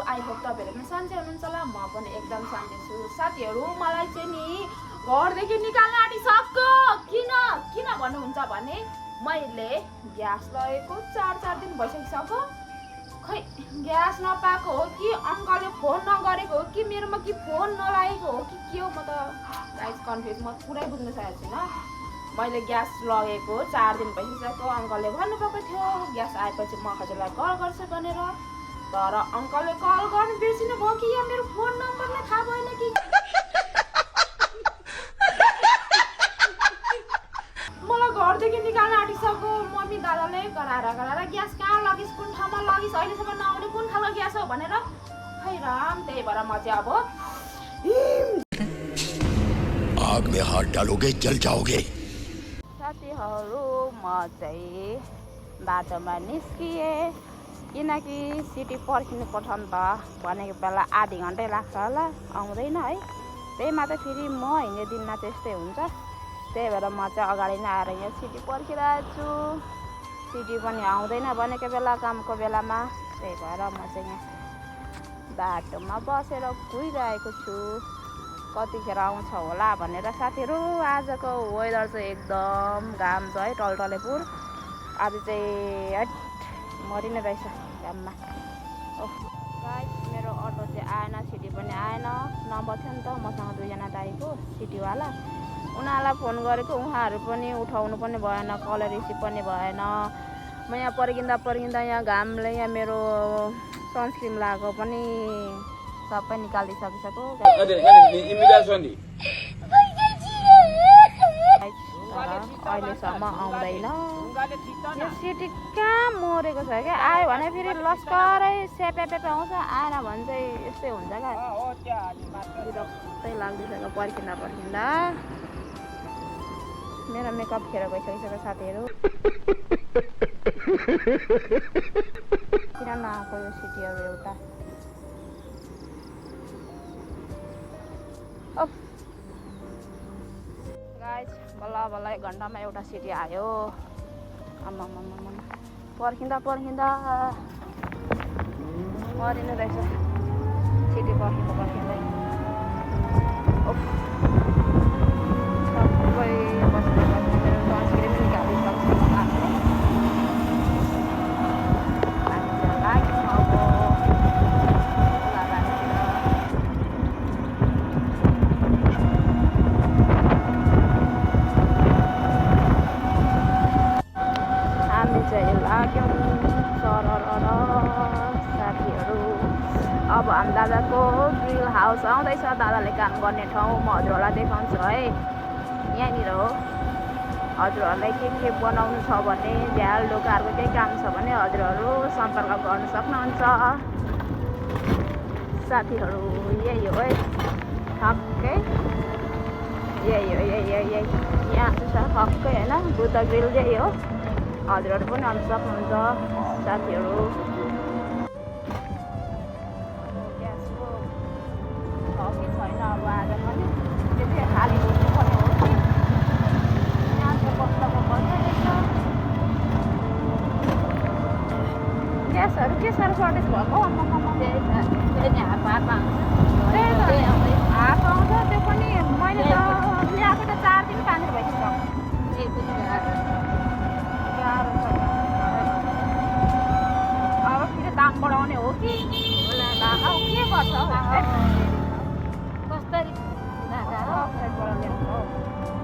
I hope तपाईँहरू पनि सन्चै हुनुहुन्छ होला। म पनि एकदम सन्चै छु। साथीहरू मलाई चाहिँ नि घरदेखि निकाल्न आँटिसक्यो। किन भन्नुहुन्छ भने मैले ग्यास लगेको 4 दिन भइसकिसक्यो। खै ग्यास नपाएको हो कि अङ्कलले फोन नगरेको हो कि मेरोमा कि फोन नलागेको हो कि के हो, म त गाइस कन्फ्युज, म पुरै बुझ्न सकेको छैन। मैले ग्यास लगेको 4 दिन भइसक्यो। अङ्कलले भन्नुभएको थियो ग्यास आएपछि म हजुरलाई कल गर्छु भनेर, तर अङ्कलले कल गर्नु बिर्सिनु भयो कि या मेरो फोन नम्बर नै थाहा भएन कि मलाई घरदेखि निकाल्न आँटिसक्यो। मम्मी दादाले गराएर ग्यास कहाँ लगिस्, कुन ठाउँमा लगिस्, अहिलेसम्म नआउने कुन खालको ग्यास हो भनेर, खै राम। त्यही भएर म चाहिँ अब आग में हाथ डालोगे जल जाओगे। साथीहरू म चाहिँ बाटोमा निस्किएँ किनकि सिटी पर्खिनु पर्छ नि त। भनेको बेला आधी घन्टै लाग्छ होला, आउँदैन है। त्यही मात्र फेरि म हिँड्ने दिनमा त्यस्तै हुन्छ। त्यही भएर म चाहिँ अगाडि नै आएर यहाँ सिटी पर्खिरहेको छु। सिटी पनि आउँदैन भनेको बेला कामको बेलामा। त्यही भएर म चाहिँ यहाँ बाटोमा बसेर कुहिरहेको छु कतिखेर आउँछ होला भनेर। साथीहरू आजको वेदर चाहिँ एकदम घाम छ है, टलटलेपुर। आज चाहिँ हट मरिने रहेछ घाममा। ओह गाइस, मेरो अटो चाहिँ आएन, सिटी पनि आएन। नम्बर थियो नि त मसँग 2 जना दाइको सिटीवाला, उनीहरूलाई फोन गरेको, उहाँहरू पनि उठाउनु पनि भएन, कल रिसिभ पनि भएन। म यहाँ पर्खिँदा यहाँ घामले यहाँ मेरो सनस्क्रिन लगाएको पनि सबै निकालिदिइसकिसक्यो। अहिलेसम्म आउँदैन। यो सिटी कहाँ मरेको छ क्या, आयो भने फेरि लस्करै स्याप्याप्याप आउँछ, आएन भने चाहिँ यस्तै हुन्छ क्या। विरक्तै लाग्दैछ पर्खिँदा। मेरो मेकअप खेर गइसकिसक्यो साथीहरू। किन नआएको यो सिटीहरू एउटा। गाइस बल्ल 1 घन्टामा एउटा सिटी आयो। आम्मा पर्खिँदा मरिनु रहेछ सिटी पर्खिँदै। सबै बस्ने मेरो सनस्क्रिन पनि निकालिसक्छ। अब हामी दादाको ग्रिल हाउस आउँदैछ, दादाले काम गर्ने ठाउँ। म हजुरहरूलाई देखाउँछु है। यहाँनिर हो। हजुरहरूलाई के बनाउनु छ भने, झ्याल ढोकाहरूको केही काम छ भने हजुरहरू सम्पर्क गर्न सक्नुहुन्छ। साथीहरू यही हो है, ठक्कै यही हो। यहाँ चाहिँ छ ठक्कै होइन, बुद्ध ग्रिल यही हो। हजुरहरू पनि आउनु सक्नुहुन्छ साथीहरू। छैन अब आज पनि त्यो चाहिँ खाली बस्नुपर्ने हो कि यहाँ चाहिँ बस्नको पर्छ रहेछ। ग्यासहरू के साह्रो सर्टेज भएको हात आउँछ। त्यो पनि मैले त ल्याएको त 4 दिन 5 दिन भइसक्यो। अब फेरि दाम बढाउने हो कि के गर्छ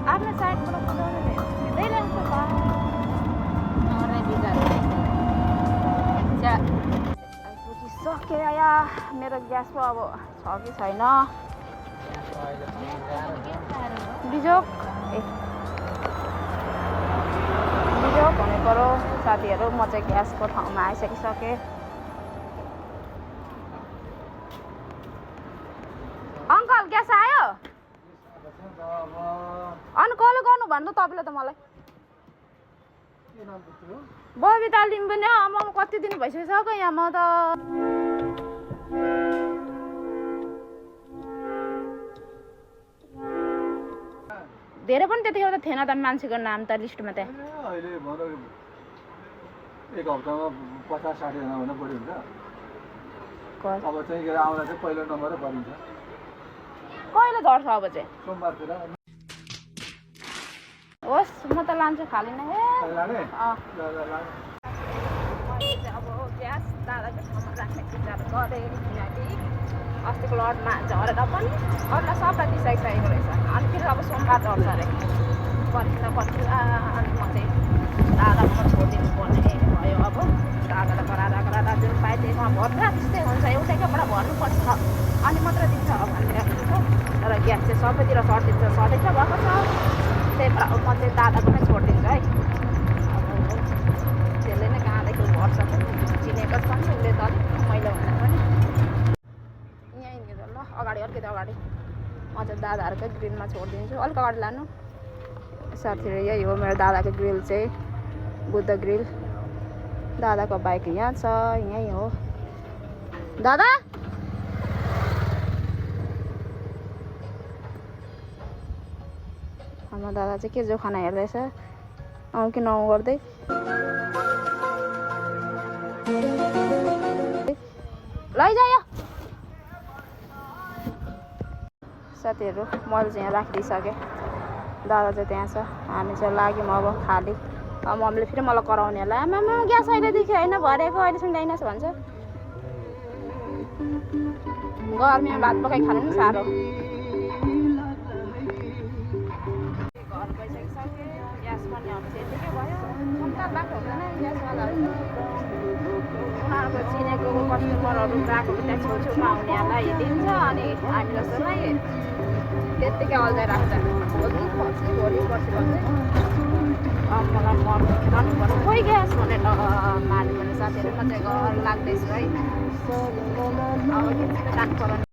आफ्नो साइडबाट बुझाउनु सिधै ल्याउँछ पुगिसक्यो। या मेरो ग्यास पो अब छ कि छैन। बिजोक हुने पऱ्यो साथीहरू। म चाहिँ ग्यासको ठाउँमा आइसकिसकेँ। अङ्कल ग्यास आयो? अनि कल गर्नु भन्नु तपाईँले त मलाई। बबिता लिम्बू नै म कति दिन भइसक्यो यहाँ। म त धेरै पनि त्यतिखेर त थिएन त मान्छेको नाम त लिस्टमा त्यहाँ। अहिले एक हप्तामा 50-60 जना भन्दा बढी हुन्छ। अब चाहिँ के अरे आउँदा चाहिँ पहिलो नम्बरै भरिन्छ कहिले झर्छ अब चाहिँ सोमबारतिर होस् म त लान्छु खाली नै ए लाने अँ ल ल ल मैले चाहिँ अब ग्यास दादाको ठाउँमा राख्ने विचार गरेँ किनकि अस्तिको लडमा झरेर पनि अरूलाई सबलाई दिइसकिसकेको रहेछ अनि फेरि अब सोमबार झर्छ अरे पर्खिँदा अनि म चाहिँ दादाकोमा छोडिदिनु पर्ने भयो अब दादालाई गराएर जुन पाए त्यसमा भर्छ त्यस्तै हुन्छ एउटैकोबाट भर्नुपर्छ अनि मात्र दिन्छ भनेर हुन्छ तर ग्यास चाहिँ सबैतिर सर्टेज भएको छ त्यही भएर अब म चाहिँ दादाकोमै छोडिदिन्छु है अब त्यसले नै कहाँदेखि भर्छ चिनेको छ नि उसले त अलिक मैले भन्दा पनि यहीँनिर ल अगाडि अलिकति अगाडि म चाहिँ दादाहरूकै ग्रिलमा छोडिदिन्छु अलिक अगाडि लानु साथीहरू यही हो मेरो दादाको ग्रिल चाहिँ बुद्ध ग्रिल दादाको बाइक यहाँ छ यहीँ हो दादा हाम्रो दादा चाहिँ के जोखाना हेर्दैछ आउँ कि नआउँ गर्दै लैजायो साथीहरू मैले चाहिँ यहाँ राखिदिइसकेँ दादा चाहिँ त्यहाँ छ हामी चाहिँ लाग्यौँ अब खाली अब मम्मीले फेरि मलाई कराउने होला आमा ग्यास अहिलेदेखि होइन भरेको अहिलेसम्म ल्याइनस् भन्छ गर्मीमा भात पकाइ खानु पनि साह्रो घर गइसकिसकेँ ग्यास पनि अब त्यतिकै भयो सन्तान बाटो हुँदैन ग्यासवालाहरू उनीहरूको चिनेको कस्टमरहरू गएको त्यहाँ छेउछेउमा आउनेहरूलाई दिन्छ अनि हामी जस्तोलाई त्यत्तिकै अल्झाइ राख्छ भोलि पर्सि भन्दै अब मलाई गर्नुपर्छ खोइ ग्यास भनेर मार्नु भने साथीहरू म चाहिँ घर लाग्दैछु है अब जानु पर्यो